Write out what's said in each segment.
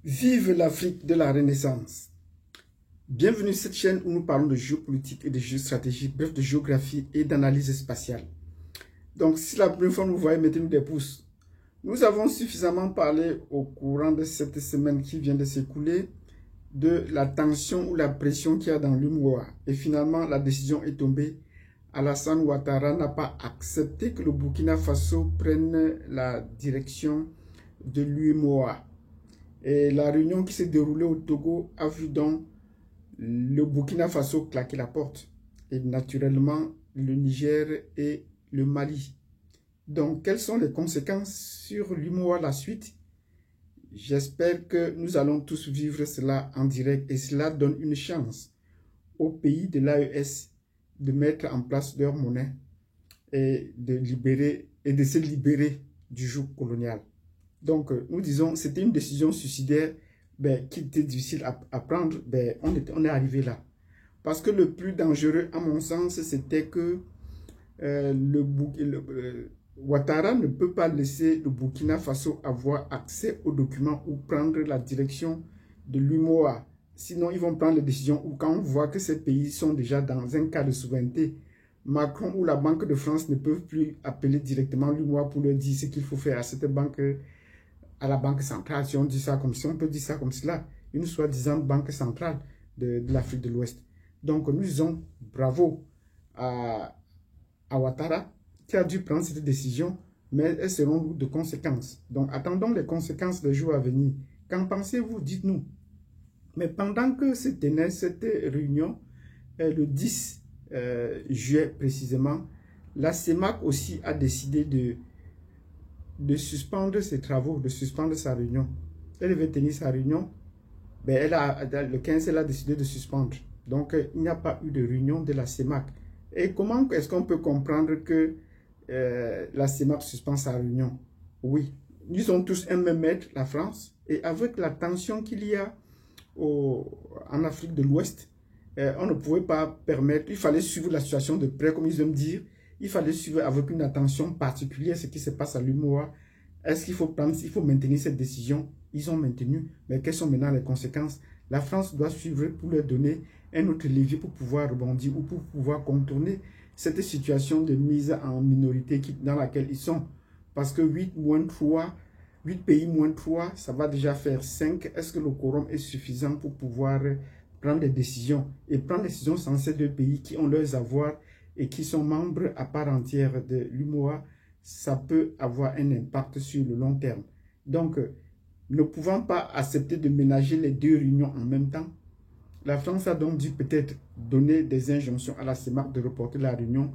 Vive l'Afrique de la Renaissance! Bienvenue sur cette chaîne où nous parlons de géopolitique et de géostratégie, bref de géographie et d'analyse spatiale. Donc si la première fois vous voyez, mettez-nous des pouces. Nous avons suffisamment parlé au courant de cette semaine qui vient de s'écouler de la tension ou la pression qu'il y a dans l'UMOA. Et finalement, la décision est tombée. Alassane Ouattara n'a pas accepté que le Burkina Faso prenne la direction de l'UMOA. Et la réunion qui s'est déroulée au Togo a vu donc le Burkina Faso claquer la porte. Et naturellement, le Niger et le Mali. Donc, quelles sont les conséquences sur l'UMOA la suite? J'espère que nous allons tous vivre cela en direct et cela donne une chance aux pays de l'AES de mettre en place leur monnaie et de se libérer du joug colonial. Donc, nous disons, c'était une décision suicidaire qui était difficile à prendre. On est arrivé là. Parce que le plus dangereux, à mon sens, c'était que Ouattara ne peut pas laisser le Burkina Faso avoir accès aux documents ou prendre la direction de l'UMOA. Sinon, ils vont prendre les décisions où quand on voit que ces pays sont déjà dans un cas de souveraineté, Macron ou la Banque de France ne peuvent plus appeler directement l'UMOA pour leur dire ce qu'il faut faire à cette banque, à la banque centrale. Si on dit ça comme si on peut dire ça comme cela, une soi-disant banque centrale de l'Afrique de l'Ouest. Donc nous disons bravo à Ouattara qui a dû prendre cette décision, mais elles seront lourdes de conséquences. Donc attendons les conséquences des jours à venir. Qu'en pensez-vous? Dites-nous. Mais pendant que se tenait cette réunion, le 10 juillet précisément, la CEMAC aussi a décidé de suspendre ses travaux, de suspendre sa réunion. Elle devait tenir sa réunion, le 15, elle a décidé de suspendre. Donc, il n'y a pas eu de réunion de la CEMAC. Et comment est-ce qu'on peut comprendre que la CEMAC suspend sa réunion? Oui, ils ont tous un même maître, la France, et avec la tension qu'il y a en Afrique de l'Ouest, on ne pouvait pas permettre, il fallait suivre la situation de près, comme ils aiment dire. Il fallait suivre avec une attention particulière ce qui se passe à l'UMOA. Est-ce qu'il faut maintenir cette décision? Ils ont maintenu, mais quelles sont maintenant les conséquences? La France doit suivre pour leur donner un autre levier pour pouvoir rebondir ou pour pouvoir contourner cette situation de mise en minorité dans laquelle ils sont. Parce que 8 pays moins 3, ça va déjà faire 5. Est-ce que le quorum est suffisant pour pouvoir prendre des décisions? Et prendre des décisions sans ces deux pays qui ont leurs avoirs et qui sont membres à part entière de l'UMOA, ça peut avoir un impact sur le long terme. Donc, ne pouvant pas accepter de ménager les deux réunions en même temps, la France a donc dû peut-être donner des injonctions à la CEMAC de reporter la réunion,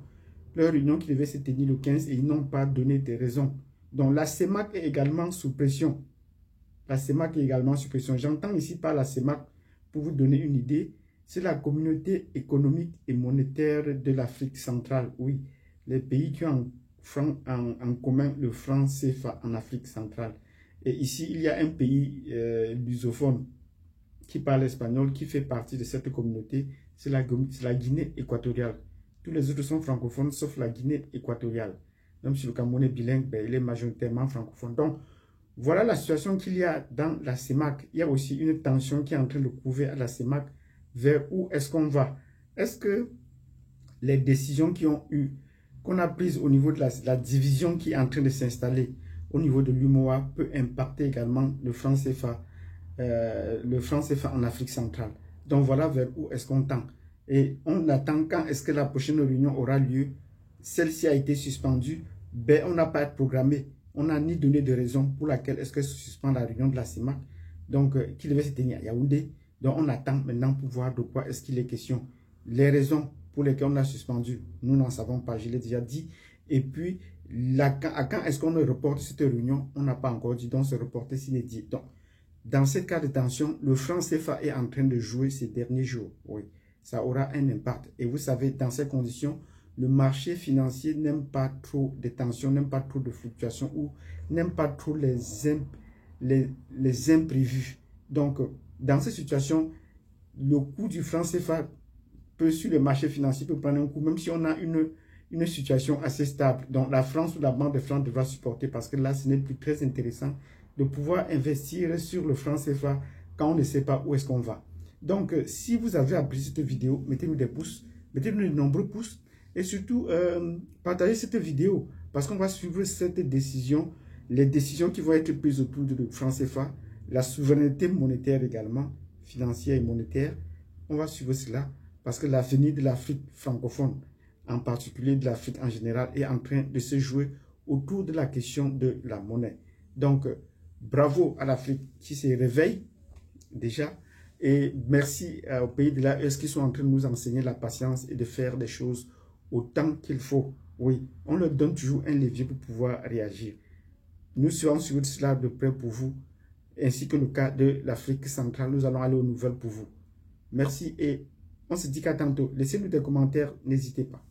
leur réunion qui devait se tenir le 15 et ils n'ont pas donné des raisons. Donc, la CEMAC est également sous pression. La CEMAC est également sous pression. J'entends ici par la CEMAC, pour vous donner une idée, c'est la communauté économique et monétaire de l'Afrique centrale. Oui, les pays qui ont en commun le franc CFA en Afrique centrale. Et ici, il y a un pays lusophone qui parle espagnol, qui fait partie de cette communauté, c'est la Guinée équatoriale. Tous les autres sont francophones, sauf la Guinée équatoriale. Même si le Cameroun est bilingue, il est majoritairement francophone. Donc, voilà la situation qu'il y a dans la CEMAC. Il y a aussi une tension qui est en train de couver à la CEMAC. Vers où est-ce qu'on va? Est-ce que les décisions qu'on a prises au niveau de la division qui est en train de s'installer au niveau de l'UMOA peut impacter également le franc CFA en Afrique centrale? Donc voilà vers où est-ce qu'on tend. Et on attend quand est-ce que la prochaine réunion aura lieu. Celle-ci a été suspendue. On n'a pas programmé. On n'a ni donné de raison pour laquelle est-ce que se suspend la réunion de la CEMAC. Donc, qui devait se tenir à Yaoundé. Donc, on attend maintenant pour voir de quoi est-ce qu'il est question. Les raisons pour lesquelles on a suspendu, nous n'en savons pas, je l'ai déjà dit. Et puis, à quand est-ce qu'on reporte cette réunion? On n'a pas encore dit, donc se reporter s'il est dit. Donc, dans ce cas de tension, le franc CFA est en train de jouer ces derniers jours. Oui, ça aura un impact. Et vous savez, dans ces conditions, le marché financier n'aime pas trop de tensions, n'aime pas trop de fluctuations ou n'aime pas trop les imprévus. Donc, dans ces situations, le coût du franc CFA sur le marché financier peut prendre un coup, même si on a une situation assez stable. Donc, la France ou la Banque de France devra supporter parce que là, ce n'est plus très intéressant de pouvoir investir sur le franc CFA quand on ne sait pas où est-ce qu'on va. Donc, si vous avez apprécié cette vidéo, mettez-nous des pouces, mettez-nous de nombreux pouces et surtout, partagez cette vidéo parce qu'on va suivre cette décision, les décisions qui vont être prises autour du franc CFA, la souveraineté monétaire également, financière et monétaire. On va suivre cela parce que l'avenir de l'Afrique francophone, en particulier de l'Afrique en général, est en train de se jouer autour de la question de la monnaie. Donc, bravo à l'Afrique qui se réveille déjà et merci aux pays de l'AES qui sont en train de nous enseigner la patience et de faire des choses autant qu'il faut. Oui, on leur donne toujours un levier pour pouvoir réagir. Nous serons suivre cela de près pour vous, ainsi que le cas de l'Afrique centrale. Nous allons aller aux nouvelles pour vous. Merci et on se dit qu'à tantôt. Laissez-nous des commentaires, n'hésitez pas.